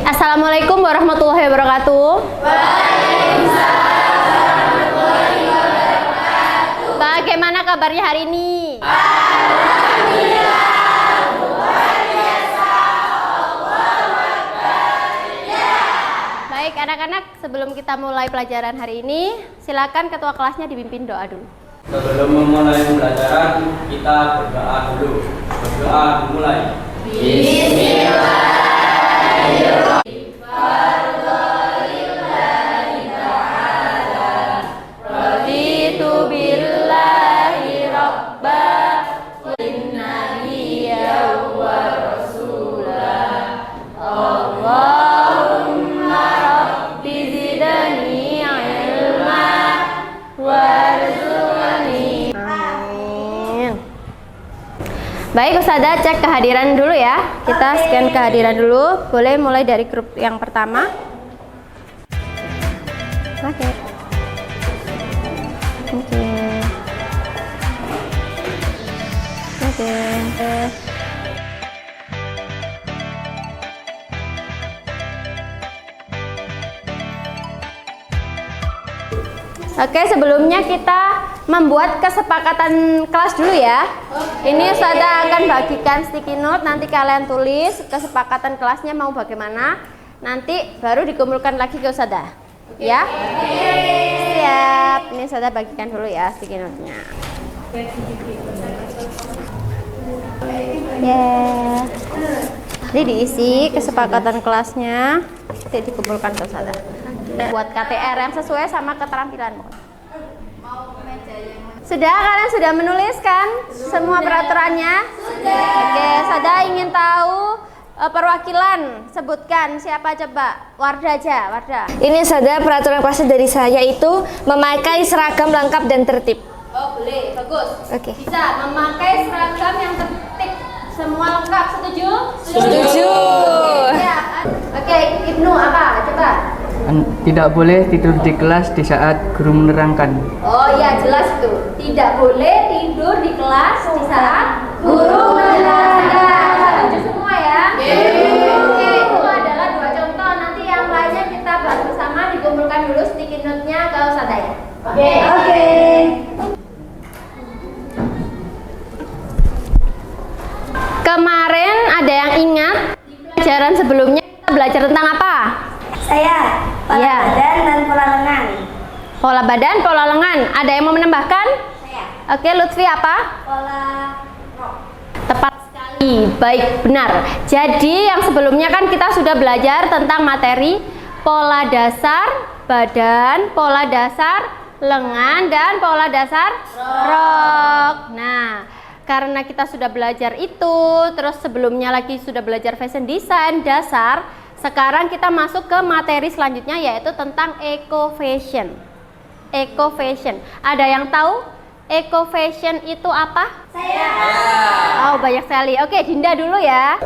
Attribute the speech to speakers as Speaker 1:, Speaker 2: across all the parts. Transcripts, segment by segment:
Speaker 1: Assalamualaikum warahmatullahi wabarakatuh.
Speaker 2: Waalaikumsalam warahmatullahi wabarakatuh.
Speaker 1: Bagaimana kabarnya hari ini?
Speaker 2: Alhamdulillah, luar biasa. Allahu Akbar. Ya.
Speaker 1: Baik anak-anak, sebelum kita mulai pelajaran hari ini, silakan ketua kelasnya dipimpin doa dulu.
Speaker 3: Sebelum memulai pembelajaran, kita berdoa dulu. Berdoa dimulai.
Speaker 2: Bismillahirrahmanirrahim.
Speaker 1: Raditu billahi rabba nabiyya wa rasulah. Allahumma rabbi zidni ilma warzuqni. Amin. Baik Ustazah, cek kehadiran dulu ya. Kita scan kehadiran dulu. Boleh mulai dari grup yang pertama. Oke. Oke, sebelumnya kita membuat kesepakatan kelas dulu ya. Ini Ustazah akan bagikan sticky note, nanti kalian tulis kesepakatan kelasnya mau bagaimana. Nanti baru dikumpulkan lagi ke Ustazah. Ya? Siap. Ini Ustazah bagikan dulu ya sticky note-nya. Ya. Jadi diisi kesepakatan kelasnya, nanti dikumpulkan ke Ustazah. Buat KTR yang sesuai sama keterampilanmu. Sudah, kalian sudah menuliskan semua peraturannya? Sudah. Oke, Ustazah ingin tahu perwakilan. Sebutkan siapa coba? Wardah aja, Wardah.
Speaker 4: Ini saja peraturan kelasnya dari saya, itu memakai seragam lengkap dan tertib.
Speaker 1: Oh boleh, bagus.
Speaker 4: Oke.
Speaker 1: Bisa memakai seragam yang tertib, semua lengkap. Setuju?
Speaker 4: Setuju.
Speaker 1: Ya. Oke, Ibnu apa? Coba.
Speaker 3: Tidak boleh tidur di kelas di saat guru menerangkan.
Speaker 1: Oh iya, jelas itu. Tidak boleh tidur di kelas di saat guru menerangkan. Setuju semua ya? Oke, itu adalah dua contoh. Nanti yang lainnya kita bahas bersama, dikumpulkan dulu sticky note-nya ke Ustazah ya. Oke. Kemarin ada yang ingat di pelajaran sebelumnya kita belajar tentang apa?
Speaker 4: Saya pola
Speaker 1: Iya.
Speaker 4: badan dan pola lengan.
Speaker 1: Pola badan, pola lengan. Ada yang mau menambahkan?
Speaker 4: Saya
Speaker 1: Oke, Lutfi apa?
Speaker 4: pola rok.
Speaker 1: Tepat sekali, baik, benar. Jadi yang sebelumnya kan kita sudah belajar tentang materi pola dasar badan, pola dasar lengan, dan pola dasar rok. Nah, karena kita sudah belajar itu, terus sebelumnya lagi sudah belajar fashion design dasar, sekarang kita masuk ke materi selanjutnya yaitu tentang eco fashion. Eco fashion. Ada yang tahu eco fashion itu apa?
Speaker 4: Saya.
Speaker 1: Oh, banyak sekali. Oke, Dinda dulu ya.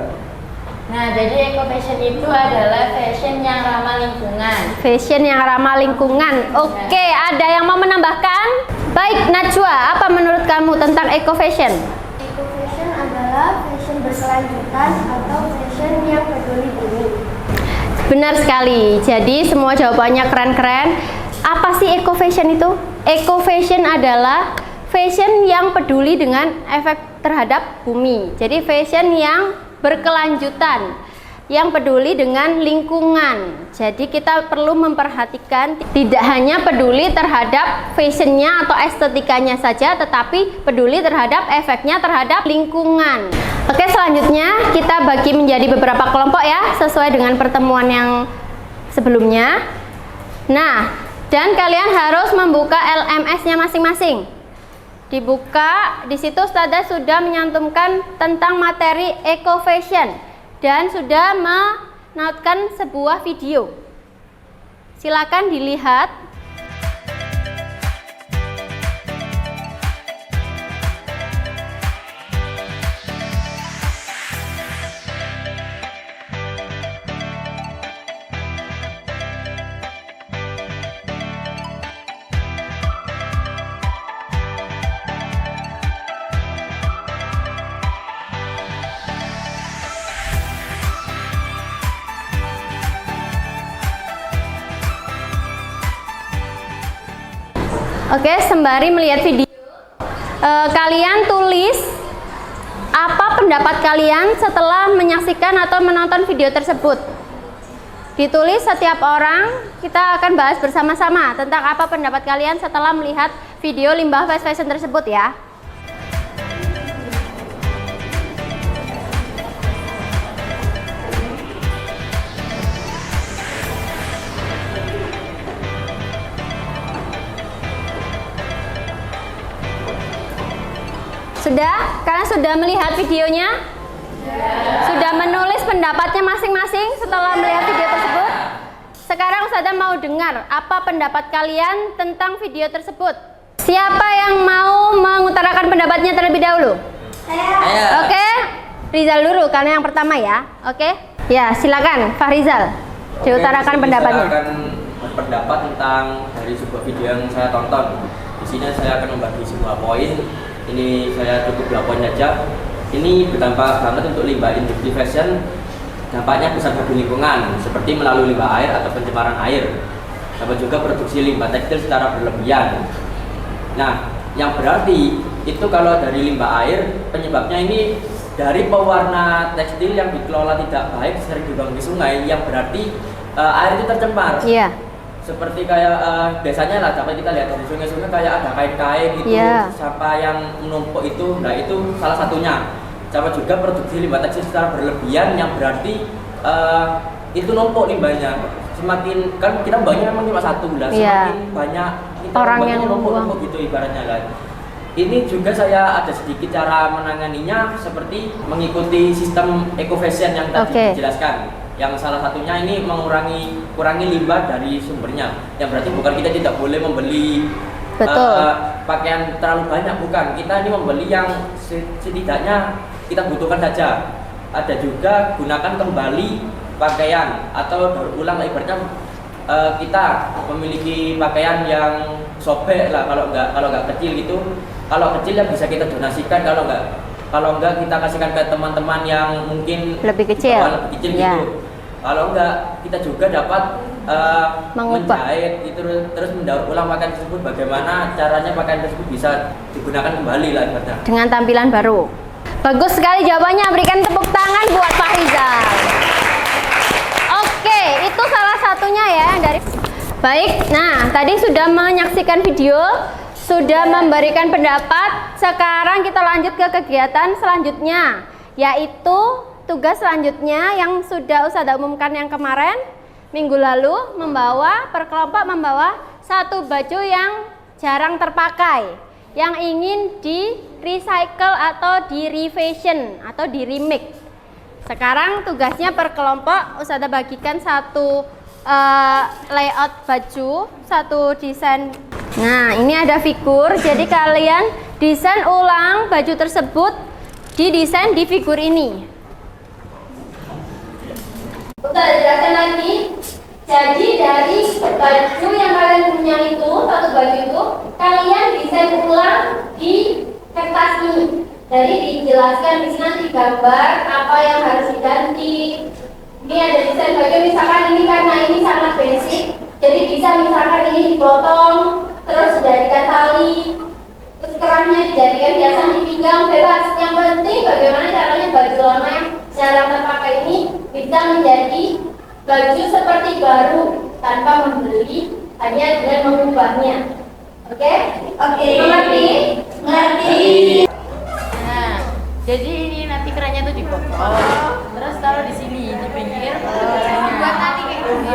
Speaker 5: Nah, jadi eco fashion itu adalah fashion yang ramah lingkungan.
Speaker 1: Fashion yang ramah lingkungan. Oke, ada yang mau menambahkan? Baik, Najwa, apa menurut kamu tentang eco fashion?
Speaker 6: Eco fashion adalah fashion berkelanjutan atau fashion yang peduli bumi.
Speaker 1: Benar sekali. Jadi semua jawabannya keren-keren. Apa sih eco fashion itu? Eco fashion adalah fashion yang peduli dengan efek terhadap bumi. Jadi fashion yang berkelanjutan, yang peduli dengan lingkungan. Jadi kita perlu memperhatikan tidak hanya peduli terhadap fashionnya atau estetikanya saja, tetapi peduli terhadap efeknya terhadap lingkungan. Oke, selanjutnya kita bagi menjadi beberapa kelompok ya, sesuai dengan pertemuan yang sebelumnya. Nah, dan kalian harus membuka LMS-nya masing-masing. Dibuka, di situ Ustazah sudah menyantumkan tentang materi eco fashion dan sudah menautkan sebuah video. Silakan dilihat. Oke, sembari melihat video, kalian tulis apa pendapat kalian setelah menyaksikan atau menonton video tersebut. Ditulis setiap orang, kita akan bahas bersama-sama tentang apa pendapat kalian setelah melihat video limbah fast fashion tersebut ya. Sudah? Kalian sudah melihat videonya? Sudah menulis pendapatnya masing-masing setelah melihat video tersebut? Sekarang Ustazah mau dengar apa pendapat kalian tentang video tersebut. Siapa yang mau mengutarakan pendapatnya terlebih dahulu?
Speaker 2: Saya.
Speaker 1: Oke, Rizal dulu karena yang pertama ya. Oke, ya silakan Fahrizal diutarakan pendapatnya.
Speaker 3: Saya akan berpendapat tentang dari sebuah video yang saya tonton. Di sini saya akan membagi sebuah poin. Ini saya cukup 2 poin saja. Ini berdampak banget untuk limbah industri fashion. Dampaknya besar bagi lingkungan, seperti melalui limbah air atau pencemaran air, dapat juga produksi limbah tekstil secara berlebihan. Nah, yang berarti itu kalau dari limbah air, penyebabnya ini dari pewarna tekstil yang dikelola tidak baik, sering dibuang di sungai, yang berarti air itu tercemar.
Speaker 1: Iya.
Speaker 3: Seperti kayak biasanya lah, dapat kita lihat di sungai-sungai kayak ada kain-kain gitu, sampah yang menumpuk itu, nah itu salah satunya. Sama juga produksi limbah tekstil secara berlebihan yang berarti itu numpuk limbahnya. Semakin kan kita banyak memang cuma satu lah, semakin banyak kita
Speaker 1: orang yang
Speaker 3: numpuk gitu ibaratnya lah. Ini juga saya ada sedikit cara menanganinya seperti mengikuti sistem eco fashion yang tadi dijelaskan. Yang salah satunya ini kurangi limbah dari sumbernya. Yang berarti bukan kita tidak boleh membeli pakaian terlalu banyak, bukan. Kita ini membeli yang setidaknya kita butuhkan saja. Ada juga gunakan kembali pakaian atau daur ulang lah ibaratnya. Kita memiliki pakaian yang sobek lah kalau nggak kecil gitu. Kalau kecil ya bisa kita donasikan, kalau nggak kita kasihkan ke teman-teman yang mungkin
Speaker 1: lebih kecil
Speaker 3: gitu. Kalau enggak, kita juga dapat menjahit itu terus mendaur ulang pakaian tersebut. Bagaimana caranya pakaian tersebut bisa digunakan kembali lah ibaratnya.
Speaker 1: Dengan tampilan baru. Bagus sekali jawabannya, berikan tepuk tangan buat Fahrizal. Oke, itu salah satunya ya dari. Baik, nah tadi sudah menyaksikan video, sudah memberikan pendapat. Sekarang kita lanjut ke kegiatan selanjutnya, yaitu tugas selanjutnya yang sudah Ustazah umumkan yang kemarin minggu lalu, per kelompok membawa satu baju yang jarang terpakai, yang ingin di recycle atau di refashion atau di remake. Sekarang tugasnya per kelompok Ustazah bagikan satu layout baju, satu desain. Nah, ini ada figur, jadi kalian desain ulang baju tersebut, didesain di figur ini. Ustazah jelaskan lagi. Jadi dari baju yang kalian punya itu, satu baju itu, kalian desain ulang di kertas ini. Jadi dijelaskan di sini nanti gambar apa yang harus diganti. Ini ada desain baju, misalkan ini karena ini sangat basic, jadi bisa misalkan ini dipotong, terus dijadikan tali, terus kerahnya dijadikan hiasan di pinggang, bebas. Yang penting bagaimana caranya baju lama yang jarang terpakai ini bisa menjadi baju seperti baru tanpa membeli, hanya dengan mengubahnya. Oke? Mengerti?
Speaker 5: Nah, jadi ini nanti kerannya tuh dipotong, terus taruh di sini di pinggir. Buat nanti kayak gitu.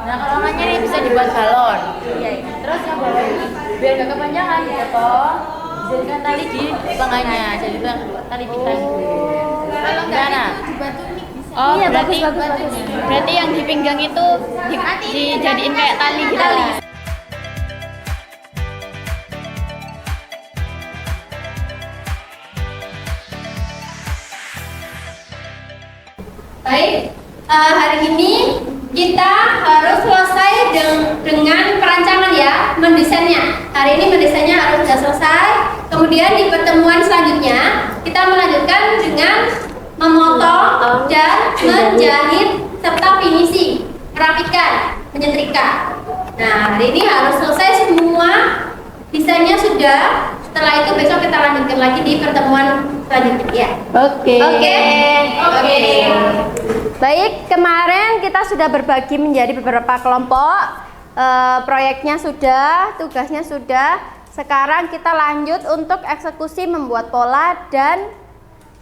Speaker 5: Nah, kalau namanya ini bisa dibuat balon. Terus yang bawah ini biar gak kepanjangan dipotong, jadikan tali di tengahnya, jadi tali di tengah. Kalau enggak dibantu nih bisa. Oh, iya, berarti yang di pinggang itu dijadiin kayak tali gitu.
Speaker 1: Baik, hari ini kita harus selesai dengan perancangan ya, mendesainnya. Hari ini mendesainnya harus sudah selesai. Kemudian di pertemuan selanjutnya kita melanjutkan dengan memotong dan menjahit serta finishing, merapikan, menyetrika. Nah, hari ini harus selesai semua
Speaker 2: desainnya sudah. Setelah itu besok kita lanjutkan lagi di pertemuan selanjutnya ya.
Speaker 1: Oke.
Speaker 2: Oke.
Speaker 1: Baik, kemarin kita sudah berbagi menjadi beberapa kelompok. Proyeknya sudah, tugasnya sudah. Sekarang kita lanjut untuk eksekusi membuat pola dan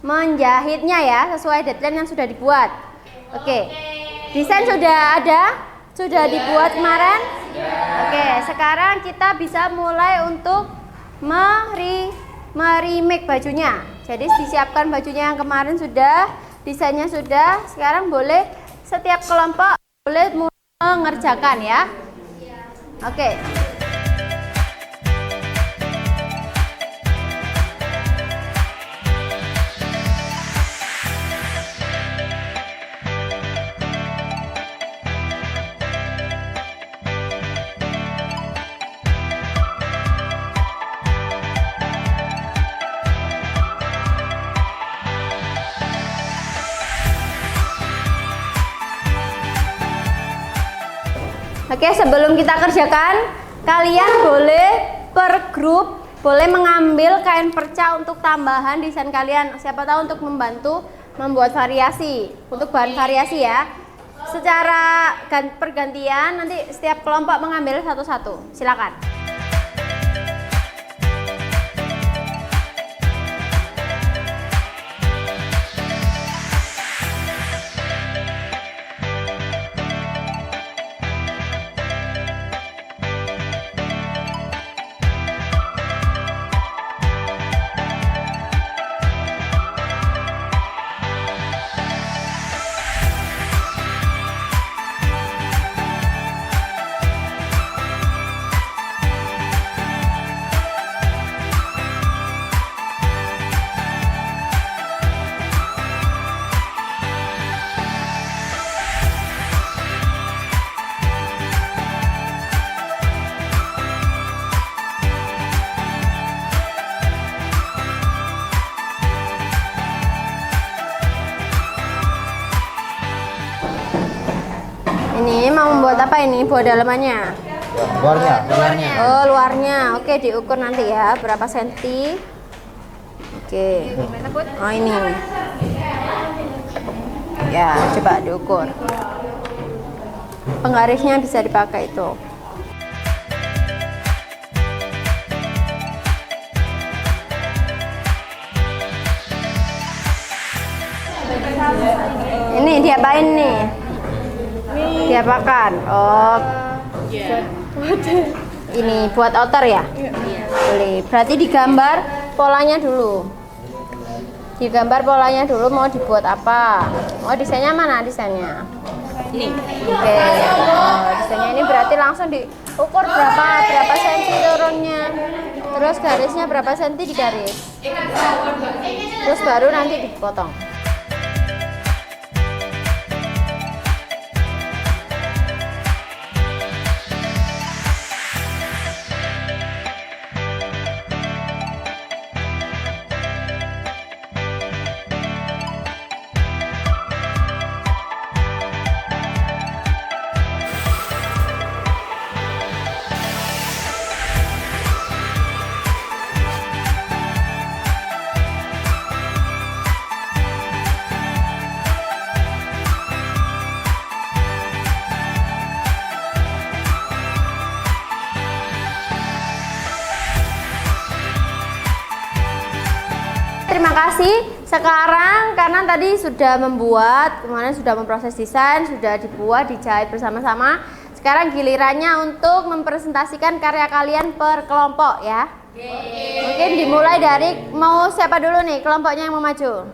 Speaker 1: menjahitnya ya, sesuai deadline yang sudah dibuat. Oke. Desain sudah ada? Sudah dibuat kemarin? Oke, sekarang kita bisa mulai untuk meremake bajunya. Jadi disiapkan bajunya yang kemarin sudah, desainnya sudah. Sekarang boleh setiap kelompok boleh mengerjakan ya. Oke. Oke, sebelum kita kerjakan, kalian boleh per grup boleh mengambil kain perca untuk tambahan desain kalian. Siapa tahu untuk membantu membuat variasi, untuk bahan variasi ya. Secara pergantian nanti setiap kelompok mengambil satu-satu. Silakan. Ini mau membuat apa ini? Buat dalamannya?
Speaker 7: Luarnya.
Speaker 1: Oh, luarnya. Oke, diukur nanti ya. Berapa senti? Oke. Oh, ini. Ya, coba diukur. Penggarisnya bisa dipakai itu. Ini diapain nih? Diapakan? Oh, ini buat outer ya? Boleh. Berarti digambar polanya dulu. Digambar polanya dulu. Mau dibuat apa? Oh, desainnya mana desainnya?
Speaker 5: Ini.
Speaker 1: Oke. Oh, desainnya ini berarti langsung diukur berapa senti turunnya. Terus garisnya berapa senti di garis. Terus baru nanti dipotong. Terima kasih. Sekarang karena tadi sudah membuat, kemarin sudah memproses desain, sudah dibuat, dijahit bersama-sama. Sekarang gilirannya untuk mempresentasikan karya kalian per kelompok ya. Mungkin dimulai dari, mau siapa dulu nih kelompoknya yang mau maju?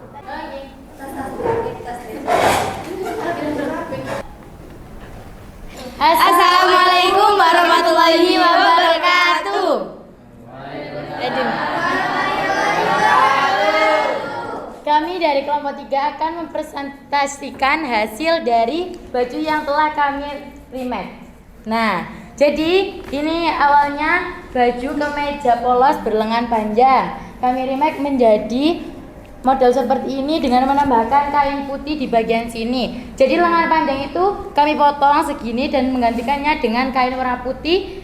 Speaker 5: Assalamualaikum warahmatullahi wabarakatuh. Kami dari kelompok 3 akan mempresentasikan hasil dari baju yang telah kami remake. Nah, jadi ini awalnya baju kemeja polos berlengan panjang. Kami remake menjadi model seperti ini dengan menambahkan kain putih di bagian sini. Jadi lengan panjang itu kami potong segini dan menggantikannya dengan kain warna putih.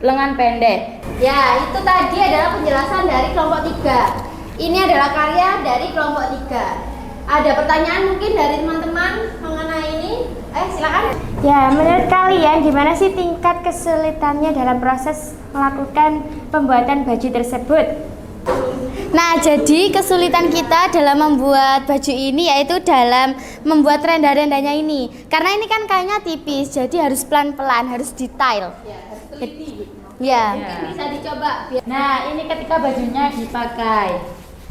Speaker 5: lengan pendek.
Speaker 1: Ya, itu tadi adalah penjelasan dari kelompok 3. Ini adalah karya dari kelompok 3. Ada pertanyaan mungkin dari teman-teman mengenai ini? Silakan.
Speaker 6: Ya, menurut kalian gimana sih tingkat kesulitannya dalam proses melakukan pembuatan baju tersebut?
Speaker 4: Nah, jadi kesulitan kita dalam membuat baju ini yaitu dalam membuat renda-rendanya ini. Karena ini kan kainnya tipis, jadi harus pelan-pelan, harus detail.
Speaker 1: Ya, harus teliti.
Speaker 4: Ya.
Speaker 1: Mungkin bisa dicoba.
Speaker 5: Nah, ini ketika bajunya dipakai.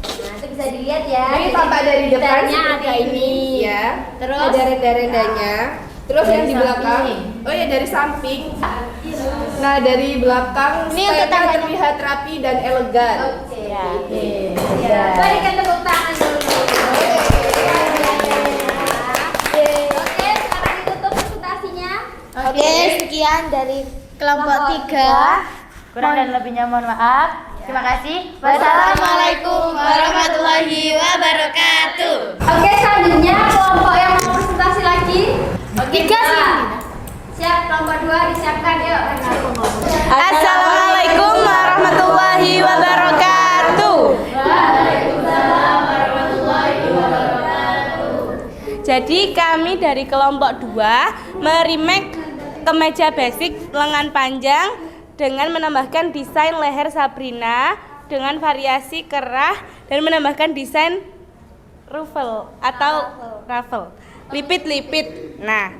Speaker 1: Nah, itu bisa dilihat ya.
Speaker 8: Ini tampak dari depan
Speaker 1: detailnya
Speaker 8: seperti
Speaker 1: ada
Speaker 8: ini ya.
Speaker 1: Terus
Speaker 8: ada renda-rendanya. Terus
Speaker 5: Dari
Speaker 8: yang di belakang,
Speaker 5: samping.
Speaker 8: oh ya dari samping. Nah dari belakang
Speaker 4: Ini untuk
Speaker 8: stylenya
Speaker 4: tangan.
Speaker 8: terlihat rapi dan elegan.
Speaker 1: Oke.
Speaker 5: Ya.
Speaker 1: Berikan tepuk tangan dulu. Oke, sekarang ditutup presentasinya.
Speaker 4: Oke, sekian dari kelompok 3.
Speaker 5: Kurang dan lebihnya mohon maaf. Terima kasih.
Speaker 4: Wassalamualaikum warahmatullahi wabarakatuh.
Speaker 1: Oke, selanjutnya kelompok yang mau presentasi lagi.
Speaker 4: Oke,
Speaker 1: Siap, kelompok 2 disiapkan yuk.
Speaker 9: Assalamualaikum warahmatullahi wabarakatuh. Jadi kami dari kelompok 2 meremake kemeja basic lengan panjang dengan menambahkan desain leher Sabrina dengan variasi kerah dan menambahkan desain ruffle atau ruffle, lipit-lipit. Nah,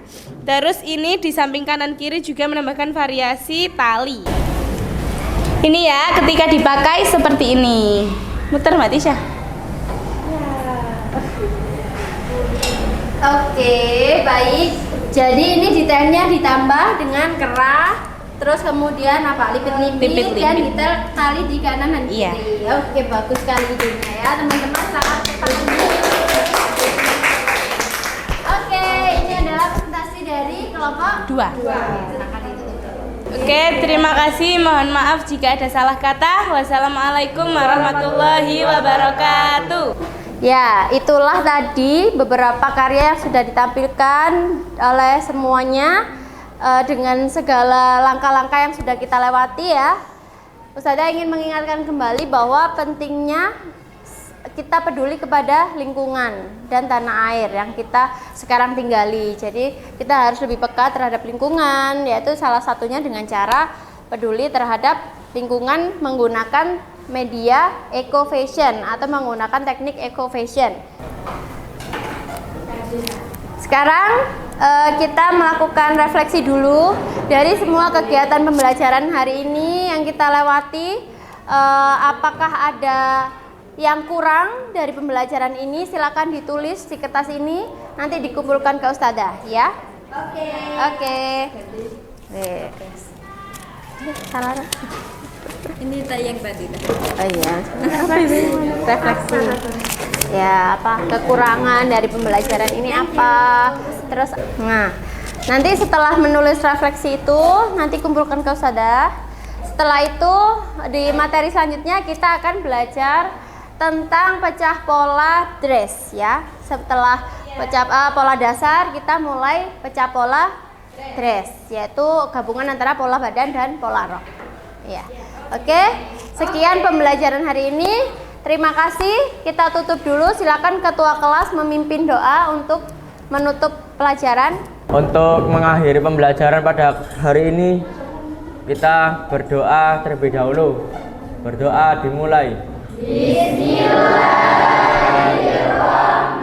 Speaker 9: terus ini di samping kanan kiri juga menambahkan variasi tali. Ini ya, ketika dipakai seperti ini. Muter Mbak Tisha.
Speaker 1: Oke, baik. Jadi ini detailnya ditambah dengan kerah, terus kemudian apa? Lipit-lipit dan detail tali di kanan dan kiri.
Speaker 9: Iya.
Speaker 1: Oke, bagus sekali idenya ya, teman-teman. Selamat pagi. Oke, ini adalah presentasi dari kelompok
Speaker 9: 2.
Speaker 1: Silakan ditutup.
Speaker 9: Oke, terima kasih. Mohon maaf jika ada salah kata. Wassalamualaikum warahmatullahi wabarakatuh.
Speaker 1: Ya, itulah tadi beberapa karya yang sudah ditampilkan oleh semuanya dengan segala langkah-langkah yang sudah kita lewati ya. Ustazah ingin mengingatkan kembali bahwa pentingnya kita peduli kepada lingkungan dan tanah air yang kita sekarang tinggali. Jadi kita harus lebih peka terhadap lingkungan, yaitu salah satunya dengan cara peduli terhadap lingkungan menggunakan media eco fashion atau menggunakan teknik eco fashion. Sekarang kita melakukan refleksi dulu dari semua kegiatan pembelajaran hari ini yang kita lewati. Apakah ada yang kurang dari pembelajaran ini? Silakan ditulis di kertas ini, nanti dikumpulkan ke Ustazah ya. Oke. Salah.
Speaker 5: Ini yang tadi.
Speaker 1: Oh iya. Refleksi. Ya, apa kekurangan dari pembelajaran ini apa? Terus nanti setelah menulis refleksi itu nanti kumpulkan ke Ustazah. Setelah itu di materi selanjutnya kita akan belajar tentang pecah pola dress ya. Setelah pecah pola dasar kita mulai pecah pola dress, yaitu gabungan antara pola badan dan pola rok. Ya. Oke, sekian pembelajaran hari ini. Terima kasih. Kita tutup dulu. Silakan ketua kelas memimpin doa untuk menutup pelajaran.
Speaker 3: Untuk mengakhiri pembelajaran pada hari ini, kita berdoa terlebih dahulu. Berdoa dimulai. Bismillahirrahmanirrahim.